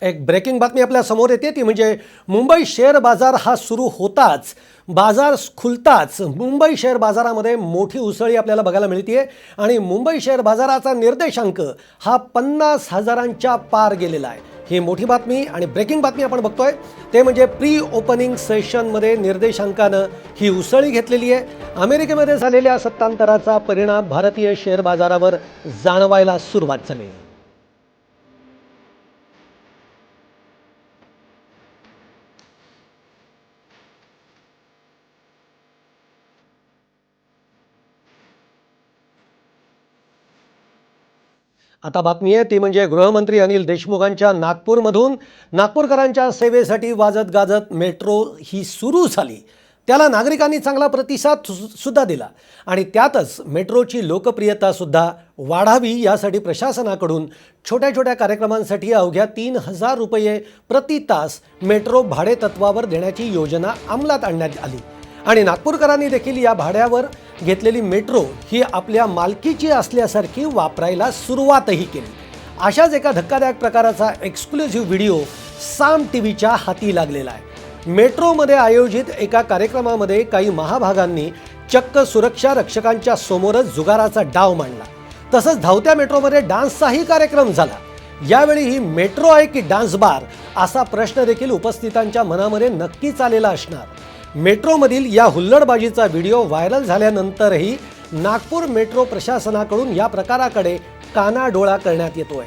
एक ब्रेकिंग बातमी आपल्या समोर येते ती म्हणजे मुंबई शेअर बाजार हा सुरू होताच बाजार खुलताच मुंबई शेअर बाजारामध्ये मोठी उसळी आपल्याला बघायला मिळते आणि मुंबई शेअर बाजाराचा निर्देशांक हा 50,000च्या पार गेलेला आहे। ही मोठी बातमी आणि ब्रेकिंग बातमी आपण बघतोय ते म्हणजे प्री ओपनिंग सेशनमध्ये निर्देशांकानं ही उसळी घेतलेली आहे। अमेरिकेमध्ये झालेल्या सत्तांतराचा परिणाम भारतीय शेअर बाजारावर जाणवायला सुरुवात झाली। आता बातमी आहे ती म्हणजे गृहमंत्री अनिल देशमुखांच्या नागपूरमधून नागपूरकरांच्या सेवेसाठी वाजत गाजत मेट्रो ही सुरू झाली। त्याला नागरिकांनी चांगला प्रतिसाद सुद्धा दिला आणि त्यातच मेट्रोची लोकप्रियता सुद्धा वाढावी यासाठी प्रशासनाकडून छोट्या छोट्या कार्यक्रमांसाठी अवघ्या 3,000 रुपये प्रति तास मेट्रो भाडे तत्वावर देण्याची योजना अंमलात आणण्यात आली आणि नागपूरकरांनी देखील या भाड्यावर घेतलेली मेट्रो ही आपल्या मालकीची असल्यासारखी वापरायला सुरुवातही केली। अशाच एका धक्कादायक प्रकाराचा एक्सक्लुझिव्ह व्हिडिओ साम टीव्हीच्या हाती लागलेला आहे। मेट्रोमध्ये आयोजित एका कार्यक्रमामध्ये काही महाभागांनी चक्क सुरक्षा रक्षकांच्या समोरच जुगाराचा डाव मांडला। तसंच धावत्या मेट्रोमध्ये डान्सचाही कार्यक्रम झाला। यावेळी ही मेट्रो आहे की डान्स बार असा प्रश्न देखील उपस्थितांच्या मनामध्ये नक्कीच आलेला असणार। मेट्रोमधील या हुल्लडबाजीचा व्हिडिओ व्हायरल झाल्यानंतरही नागपूर मेट्रो प्रशासनाकडून या प्रकाराकडे कानाडोळा करण्यात येतोय।